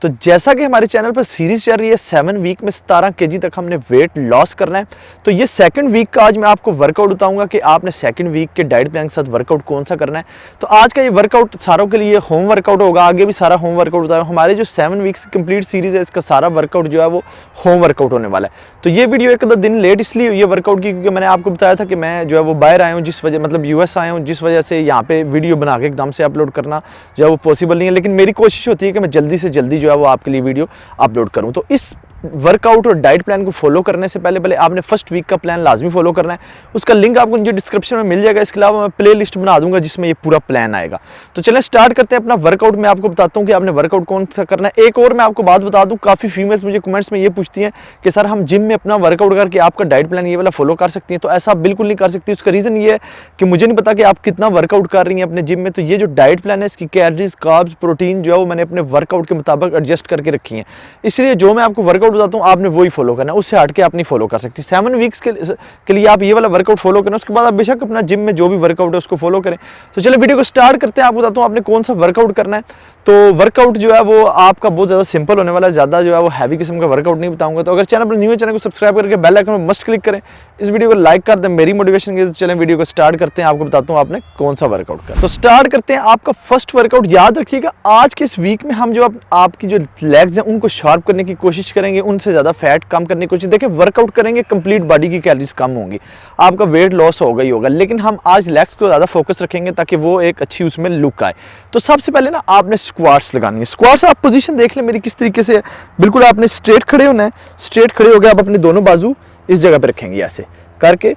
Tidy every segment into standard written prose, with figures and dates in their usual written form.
तो जैसा कि हमारे चैनल पर सीरीज चल रही है 7 वीक में 17 kg तक हमने वेट लॉस करना है, तो ये सेकंड वीक का आज मैं आपको वर्कआउट बताऊंगा कि आपने सेकंड वीक के डाइट प्लान के साथ वर्कआउट कौन सा करना है। तो आज का ये वर्कआउट सारों के लिए होम वर्कआउट होगा, आगे भी सारा होम वर्कआउट बताया। हमारे जो 7 वीक्स कंप्लीट सीरीज है इसका सारा वर्कआउट जो है वो होम वर्कआउट होने वाला है। तो ये वीडियो एक आधा दिन लेट इसलिए हुई है वर्कआउट की, क्योंकि मैंने आपको बताया था कि मैं जो है वो बाहर आया हूँ, जिस वजह मतलब यूएस आया हूँ, जिस वजह से यहाँ पे वीडियो बना के एकदम से अपलोड करना जो है वो पॉसिबल नहीं है। लेकिन मेरी कोशिश होती है कि मैं जल्दी से जल्दी जो है वो आपके लिए वीडियो अपलोड करूँ। तो इस वर्कआउट और डाइट प्लान को फॉलो करने से पहले आपने फर्स्ट वीक का प्लान लाजमी फॉलो करना है। उसका लिंक आपको नीचे डिस्क्रिप्शन में मिल जाएगा। इसके अलावा मैं प्ले लिस्ट बना दूंगा जिसमें ये पूरा प्लान आएगा। तो चलें स्टार्ट करते हैं अपना वर्कआउट। मैं आपको बताता हूँ कि आपने वर्कआउट कौन सा करना है। एक और मैं आपको बात बता दूँ, काफ़ी फीमेल्स मुझे कमेंट्स में ये पूछती हैं कि सर हम जिम में अपना वर्कआउट करके आपका डाइट प्लान ये वाला फॉलो कर सकती हैं। तो ऐसा बिल्कुल नहीं कर सकती। उसका रीज़न ये है कि मुझे नहीं पता कि आप कितना वर्कआउट कर रही हैं अपने जिम में। तो ये जो डाइट प्लान है इसकी कैलोरीज, कार्ब्स, प्रोटीन जो है वो मैंने अपने वर्कआउट के मुताबिक एडजस्ट करके रखी है। इसलिए जो मैं आपको वर्कआउट बताता हूँ आपने वही फॉलो करना है, उससे हट के आप नहीं फॉलो कर सकती। 7 वीक्स के लिए आप ये वाला वर्कआउट फॉलो करें, उसके बाद आप बेशक अपना जिम में जो भी वर्कआउट है उसको फॉलो करें। तो चलिए वीडियो को स्टार्ट करते हैं। आपको बताता हूँ आपने कौन सा वर्कआउट करना है। तो वर्कआउट जो है वो आपका बहुत ज़्यादा सिंपल होने वाला है, ज़्यादा जो है वो हैवी किस्म का वर्कआउट नहीं बताऊंगा। तो अगर चैनल पर न्यू है, चैनल को सब्सक्राइब करके बेल आइकन पर मस्ट क्लिक करें, इस वीडियो को लाइक कर दें मेरी मोटिवेशन के। तो चलें वीडियो को स्टार्ट करते हैं। आपको बताता हूँ आपने कौन सा वर्कआउट करना है। तो स्टार्ट करते हैं। आपका फर्स्ट वर्कआउट याद रखिएगा, आज के इस वीक में हम जो आपकी जो लेग्स हैं उनको शार्प करने की कोशिश करेंगे, उनसे ज़्यादा फैट कम करने की कोशिश। देखिए वर्कआउट करेंगे कंप्लीट बॉडी की कैलोरीज कम होंगी, आपका वेट लॉस होगा ही होगा, लेकिन हम आज लेग्स को ज़्यादा फोकस रखेंगे ताकि वो एक अच्छी उसमें लुक आए। तो सबसे पहले ना आपने स्क्वाट्स लगानी है। स्क्वाट्स आप पोजीशन देख लें मेरी किस तरीके से है। बिल्कुल आपने स्ट्रेट खड़े होना है। स्ट्रेट खड़े हो गए, आप अपने दोनों बाजू इस जगह पे रखेंगे ऐसे करके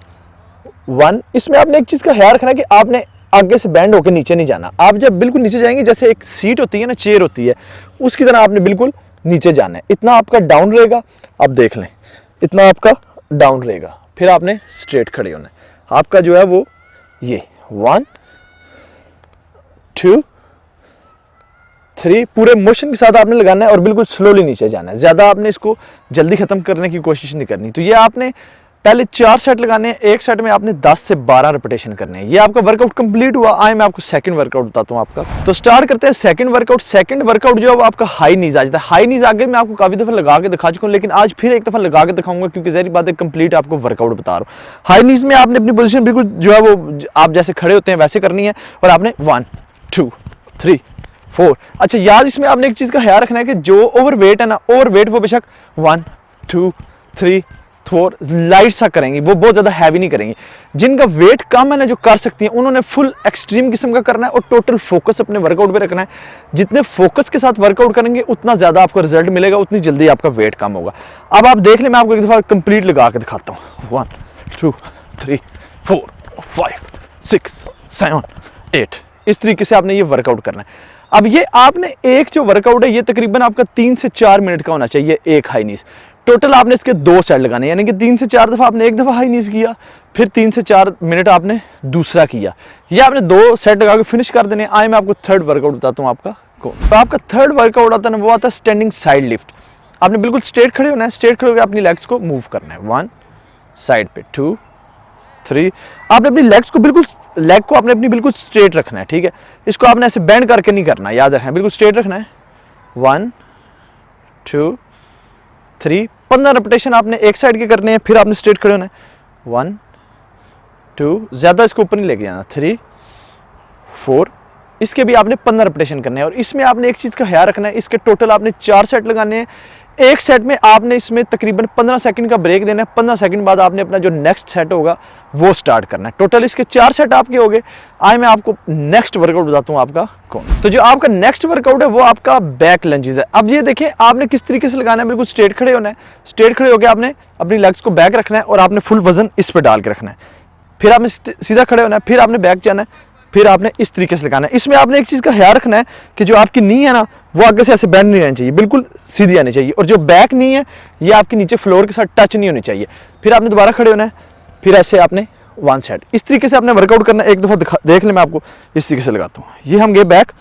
1। इसमें आपने एक चीज़ का ख्याल रखना है कि आपने आगे से बैंड होकर नीचे नहीं जाना। आप जब बिल्कुल नीचे जाएंगे, जैसे एक सीट होती है ना, चेयर होती है, उसकी तरह आपने बिल्कुल नीचे जाना है। इतना आपका डाउन रहेगा, आप देख लें इतना आपका डाउन रहेगा। फिर आपने स्ट्रेट खड़े होना है। आपका जो है वो ये 1 2 3 पूरे मोशन के साथ आपने लगाना है और बिल्कुल स्लोली नीचे जाना है। ज़्यादा आपने इसको जल्दी ख़त्म करने की कोशिश नहीं करनी। तो ये आपने पहले 4 सेट लगाने हैं। एक सेट में आपने 10 से 12 रिपीटेशन करने हैं। ये आपका वर्कआउट कंप्लीट हुआ। आए मैं आपको सेकंड वर्कआउट बताता हूँ आपका। तो स्टार्ट करते हैं सेकंड वर्कआउट। सेकंड वर्कआउट जो है वो आपका हाई नीज आ जाता है। हाई नीज आगे मैं आपको काफ़ी दफ़ा लगा के दिखा चुका हूँ, लेकिन आज फिर एक दफ़ा लगा के दिखाऊंगा क्योंकि ज़ाहिर बात है कंप्लीट आपको वर्कआउट बता रहा हूँ। हाई नीज में आपने अपनी पोजिशन बिल्कुल जो है वो आप जैसे खड़े होते हैं वैसे करनी है और आपने 1 2 3 4। अच्छा याद इसमें आपने एक चीज़ का ख्याल रखना है कि जो ओवर वेट है ना, ओवर वेट वो बेशक 1 2 3 4 लाइट सा करेंगी, वो बहुत ज़्यादा हैवी नहीं करेंगी। जिनका वेट कम है ना, जो कर सकती हैं, उन्होंने फुल एक्सट्रीम किस्म का करना है और टोटल फोकस अपने वर्कआउट पे रखना है। जितने फोकस के साथ वर्कआउट करेंगे उतना ज़्यादा आपको रिजल्ट मिलेगा, उतनी जल्दी आपका वेट कम होगा। अब आप देख लें, मैं आपको एक दफ़ा कंप्लीट लगा के दिखाता हूँ। 1 2 3 4 5 6 7 8। इस तरीके से आपने ये वर्कआउट करना है। अब ये आपने एक जो वर्कआउट है ये तकरीबन आपका 3 से 4 मिनट का होना चाहिए, एक हाई नीज। टोटल आपने इसके 2 सेट लगाने, यानी कि 3 से 4 दफ़ा आपने एक दफ़ा हाई नीज किया, फिर 3 से 4 मिनट आपने दूसरा किया। ये आपने 2 सेट लगा के फिनिश कर देने। आए मैं आपको थर्ड वर्कआउट बताता हूँ आपका कौन। तो आपका थर्ड वर्कआउट आता है ना, वो आता है स्टैंडिंग साइड लिफ्ट। आपने बिल्कुल स्ट्रेट खड़े होना है। स्ट्रेट खड़े होकर अपनी लेग्स को मूव करना है। 1 साइड पे, 2 3। आपने अपनी लेग्स को बिल्कुल लेग को आपने अपनी बिल्कुल स्ट्रेट रखना है, ठीक है। इसको आपने ऐसे बेंड करके नहीं करना, याद रखना, बिल्कुल स्ट्रेट रखना है। 1 2 3 15 रिपीटेशन आपने एक साइड के करने हैं। फिर आपने स्ट्रेट खड़े होना है। 1 2, ज़्यादा इसको ऊपर नहीं लेके जाना। 3 4, इसके भी आपने 15 रिपीटेशन करने हैं। और इसमें आपने एक चीज़ का ख्याल रखना है, इसके टोटल आपने 4 सेट लगाने हैं। एक सेट में आपने इसमें तकरीबन 15 सेकंड का ब्रेक देना है। 15 सेकंड बाद आपने अपना जो नेक्स्ट सेट होगा वो स्टार्ट करना है। टोटल इसके 4 सेट आपके हो गए। आए मैं आपको नेक्स्ट वर्कआउट बताता हूँ आपका कौन सा। तो जो आपका नेक्स्ट वर्कआउट है वो आपका बैक लंजेस है। अब ये देखें आपने किस तरीके से लगाना है, बिल्कुल स्ट्रेट खड़े होना है। स्ट्रेट खड़े होकर आपने अपनी लेग्स को बैक रखना है और आपने फुल वजन इस पर डाल के रखना है। फिर आपने सीधा खड़े होना है, फिर आपने बैक जाना है, फिर आपने इस तरीके से लगाना है। इसमें आपने एक चीज़ का ख्याल रखना है कि जो आपकी नी है ना, वो आगे से ऐसे बैंड नहीं रहनी चाहिए, बिल्कुल सीधी आनी चाहिए। और जो बैक नी है ये आपकी नीचे फ्लोर के साथ टच नहीं होनी चाहिए। फिर आपने दोबारा खड़े होना है, फिर ऐसे आपने 1 सेट। इस तरीके से आपने वर्कआउट करना है। एक दफ़ा देख लें, मैं आपको इस तरीके से लगाता हूँ। ये हम गए बैक,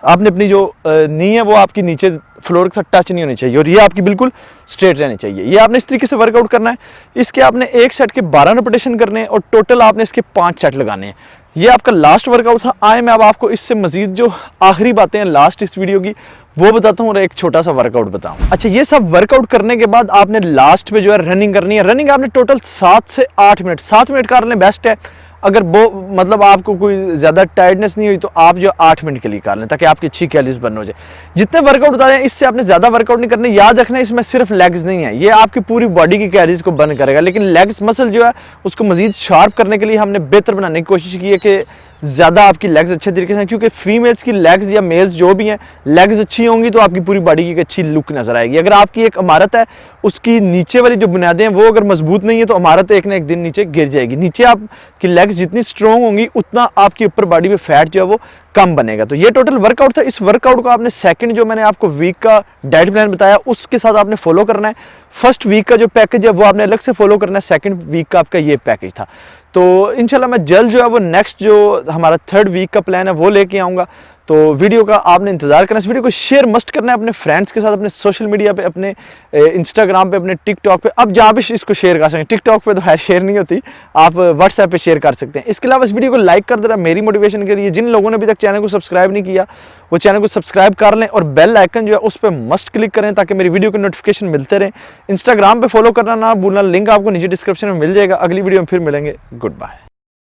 आपने अपनी जो नी है वो आपकी नीचे फ्लोर के साथ टच नहीं होनी चाहिए और ये आपकी बिल्कुल स्ट्रेट रहनी चाहिए। ये आपने इस तरीके से वर्कआउट करना है। इसके आपने एक सेट के 12 रिपीटेशन करने हैं और टोटल आपने इसके 5 सेट लगाने हैं। ये आपका लास्ट वर्कआउट था। आए मैं अब आपको इससे मजीद जो आखिरी बातें हैं लास्ट इस वीडियो की वो बताता हूँ और एक छोटा सा वर्कआउट बताऊँ। अच्छा, ये सब वर्कआउट करने के बाद आपने लास्ट पे जो है रनिंग करनी है। रनिंग आपने टोटल 7 से 8 मिनट, 7 मिनट कर लें बेस्ट है। अगर वो मतलब आपको कोई ज़्यादा टायर्डनेस नहीं हुई तो आप जो 8 मिनट के लिए कर लें, ताकि आपकी अच्छी कैलोरीज बर्न हो जाए। जितने वर्कआउट बता दें इससे आपने ज़्यादा वर्कआउट नहीं करने। याद रखना इसमें सिर्फ लेग्स नहीं है, ये आपकी पूरी बॉडी की कैलोरीज को बर्न करेगा। लेकिन लेग्स मसल जो है उसको मजीद शार्प करने के लिए हमने बेहतर बनाने की कोशिश की है कि ज़्यादा आपकी लेग्स अच्छे तरीके से, क्योंकि फीमेल्स की लेग्स या मेल्स जो भी हैं, लेग्स अच्छी होंगी तो आपकी पूरी बॉडी की एक अच्छी लुक नजर आएगी। अगर आपकी एक इमारत है, उसकी नीचे वाली जो बुनियादें हैं वो अगर मजबूत नहीं है तो इमारत एक ना एक दिन नीचे गिर जाएगी। नीचे आपकी लेग्स जितनी स्ट्रॉन्ग होंगी उतना आपकी ऊपर बॉडी पे फैट जो है वो कम बनेगा। तो ये टोटल वर्कआउट था। इस वर्कआउट को आपने सेकंड जो मैंने आपको वीक का डाइट प्लान बताया उसके साथ आपने फॉलो करना है। फर्स्ट वीक का जो पैकेज है वो आपने अलग से फॉलो करना है, सेकंड वीक का आपका ये पैकेज था। तो इंशाल्लाह मैं जल्द जो है वो नेक्स्ट जो हमारा थर्ड वीक का प्लान है वो लेके आऊँगा। तो वीडियो का आपने इंतजार करना है। इस वीडियो को शेयर मस्ट करना है अपने फ्रेंड्स के साथ, अपने सोशल मीडिया पे, अपने इंस्टाग्राम पे, अपने टिकटॉक पे, अब जहाँ भी इसको शेयर कर सकें। टिकटॉक पे तो है शेयर नहीं होती, आप व्हाट्सएप पे शेयर कर सकते हैं। इसके अलावा इस वीडियो को लाइक कर देना मेरी मोटिवेशन के लिए। जिन लोगों ने अभी तक चैनल को सब्सक्राइब नहीं किया वो चैनल को सब्सक्राइब कर लें और बेल आइकन जो है उस पर मस्ट क्लिक करें ताकि मेरी वीडियो के नोटिफिकेशन मिलते रहें। इंस्टाग्राम पे फॉलो करना ना भूलना, लिंक आपको नीचे डिस्क्रिप्शन में मिल जाएगा। अगली वीडियो में फिर मिलेंगे। Good bye.